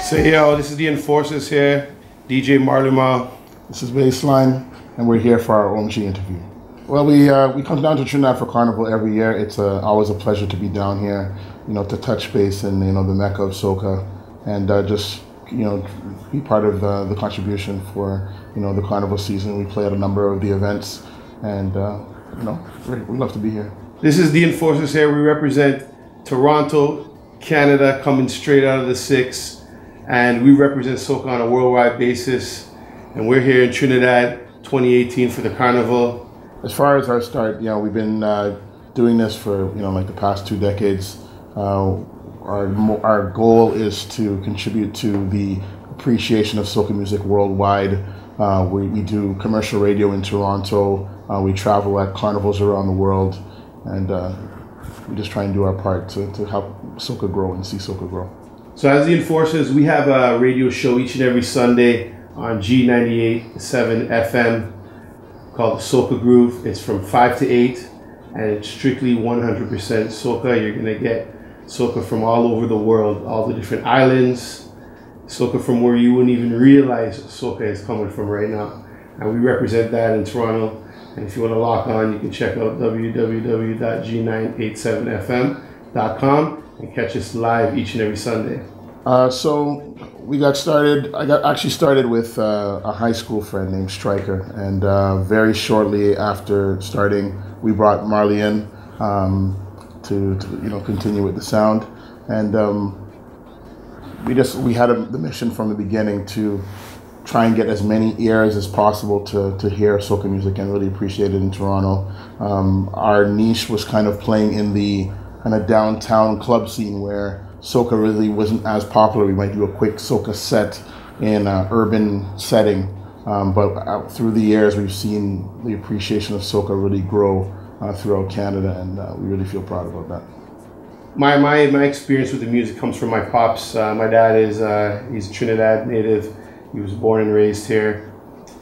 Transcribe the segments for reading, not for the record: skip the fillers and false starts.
So yo, this is the Enforcers here, DJ Marlima. This is Baseline, and we're here for our OMG interview. Well, we come down to Trinidad for Carnival every year. It's always a pleasure to be down here, to touch base in the Mecca of Soca, and just be part of the contribution for the Carnival season. We play at a number of the events, and we love to be here. This is the Enforcers here. We represent Toronto, Canada, coming straight out of the 6, and we represent Soca on a worldwide basis. And we're here in Trinidad 2018 for the Carnival. As far as our start, we've been doing this for like the past 2 decades. Our goal is to contribute to the appreciation of soca music worldwide. We do commercial radio in Toronto. We travel at carnivals around the world, and we just try and do our part to help soca grow and see soca grow. So as the Enforcers, we have a radio show each and every Sunday on G98.7 FM called the Soca Groove. It's from 5 to 8, and it's strictly 100% soca. You're gonna get soca from all over the world, all the different islands, soca from where you wouldn't even realize soca is coming from right now. And we represent that in Toronto. And if you want to lock on, you can check out www.g987fm.com and catch us live each and every Sunday. So we got started. I actually started with a high school friend named Stryker, and very shortly after starting, we brought Marley in to continue with the sound, and we had the mission from the beginning to try and get as many ears as possible to hear soca music and really appreciate it in Toronto. Our niche was kind of playing in the kind of downtown club scene where soca really wasn't as popular. We might do a quick soca set in an urban setting, but through the years we've seen the appreciation of soca really grow throughout Canada, and we really feel proud about that. My experience with the music comes from my pops. My dad he's a Trinidad native. He was born and raised here.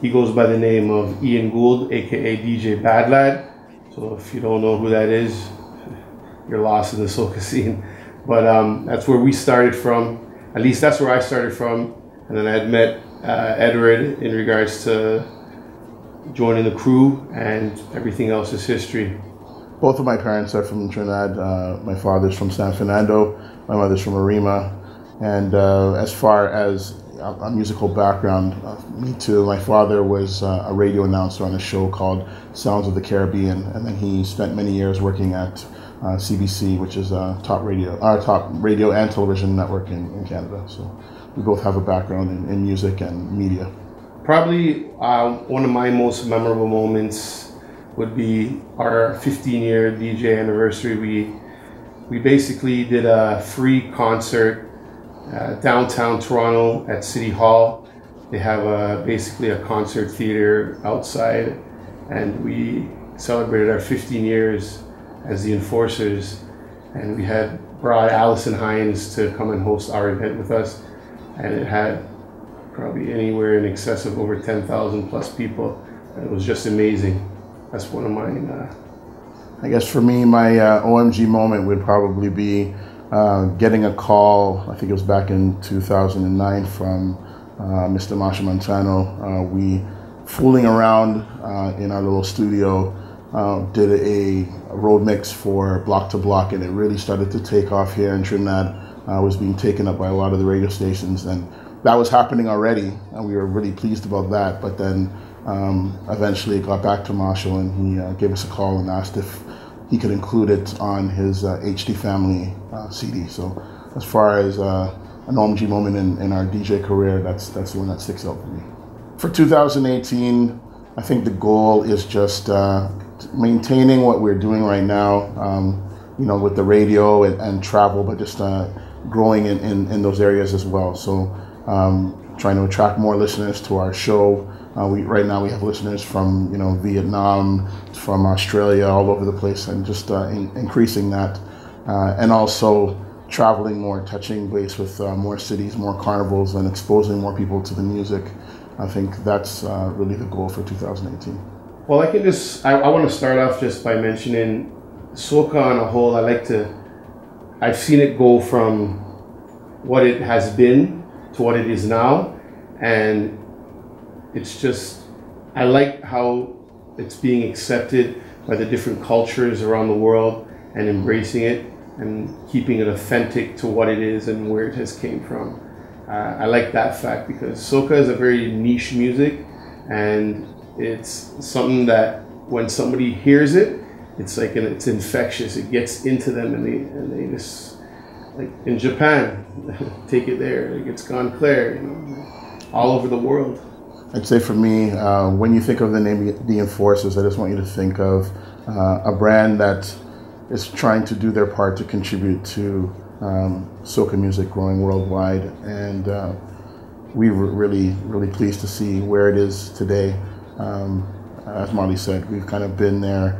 He goes by the name of Ian Gould, aka DJ Bad Lad. So if you don't know who that is, you're lost in the soca scene. But that's where we started from. At least that's where I started from. And then I had met Edward in regards to joining the crew, and everything else is history. Both of my parents are from Trinidad. My father's from San Fernando, my mother's from Arima. And as far as a musical background, me too. My father was a radio announcer on a show called Sounds of the Caribbean, and then he spent many years working at CBC, which is a top radio and television network in Canada. So we both have a background in music and media. Probably one of my most memorable moments would be our 15-year DJ anniversary. We basically did a free concert downtown Toronto at City Hall. They have basically a concert theater outside, and we celebrated our 15 years as the Enforcers, and we had brought Allison Hines to come and host our event with us, and it had probably anywhere in excess of over 10,000 plus people. It was just amazing. That's one of mine. I guess for me, my OMG moment would probably be getting a call, I think it was back in 2009, from Mr. Machel Montano. We, fooling around in our little studio, did a road mix for Block to Block, and it really started to take off here in Trinidad. Was being taken up by a lot of the radio stations, and that was happening already, and we were really pleased about that. But then eventually it got back to Machel, and he gave us a call and asked if he could include it on his HD Family CD. So as far as an OMG moment in our DJ career, that's the one that sticks out for me. For 2018, I think the goal is just maintaining what we're doing right now, with the radio and travel, but just growing in those areas as well. So trying to attract more listeners to our show. Right now we have listeners from Vietnam, from Australia, all over the place, and just increasing that, and also traveling more, touching base with more cities, more carnivals, and exposing more people to the music. I think that's really the goal for 2018. Well, I want to start off just by mentioning soca on a whole. I've seen it go from what it has been to what it is now. And it's just, I like how it's being accepted by the different cultures around the world and embracing it and keeping it authentic to what it is and where it has came from. I like that fact because soca is a very niche music, and it's something that when somebody hears it, it's like it's infectious. It gets into them, and they just, like in Japan, take it there. Like it's gone clear, all over the world. I'd say for me, when you think of the name The Enforcers, I just want you to think of a brand that is trying to do their part to contribute to soca music growing worldwide, and we were really pleased to see where it is today. As Molly said, we've kind of been there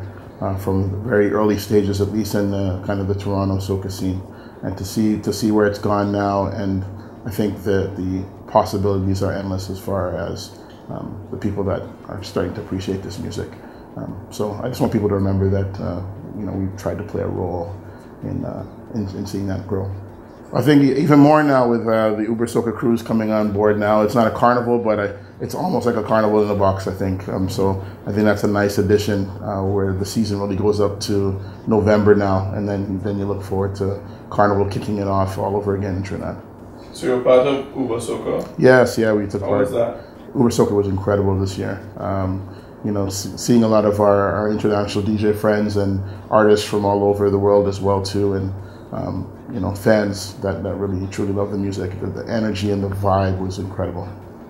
from the very early stages, at least in the kind of the Toronto soca scene, and to see where it's gone now. And I think that the possibilities are endless as far as the people that are starting to appreciate this music. So I just want people to remember that we've tried to play a role in seeing that grow. I think even more now with the Uber Soca Cruise coming on board now. It's not a carnival, but it's almost like a carnival in a box, I think. So I think that's a nice addition where the season really goes up to November now, and then you look forward to Carnival kicking it off all over again in Trinidad. So you're part of Uber Soca? Yes, yeah, we took part. How was that? Uber Soca was incredible this year. Seeing a lot of our international DJ friends and artists from all over the world as well too, and fans that really truly love the music. The energy and the vibe was incredible.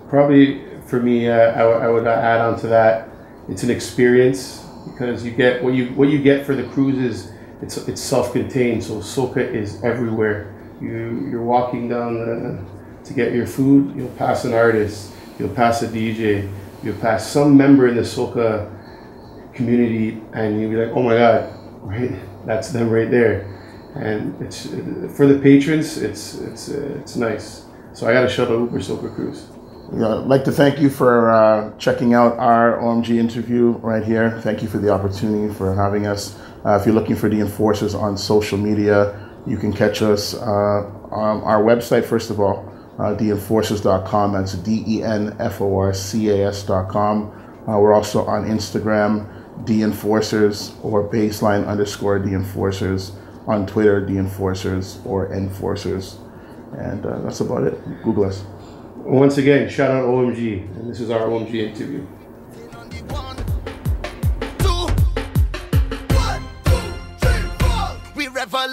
Probably for me, I would add on to that. It's an experience because you get what you get for the cruises. It's self-contained, so soca is everywhere. You're walking down to get your food. You'll pass an artist. You'll pass a DJ. You'll pass some member in the soca community, and you'll be like, "Oh my God, right? That's them right there." And it's for the patrons. It's nice. So I got to shout out Uber Soca Cruise. I'd like to thank you for checking out our OMG interview right here. Thank you for the opportunity for having us. If you're looking for The Enforcers on social media, you can catch us on our website, first of all, TheEnforcers.com. That's DENFORCAS.com. We're also on Instagram, The Enforcers, or _The Enforcers. On Twitter, The Enforcers or Enforcers. And that's about it. Google us. Once again, shout out OMG. And this is our OMG interview. 1, 2, 1, 2, 3, 4. We revel.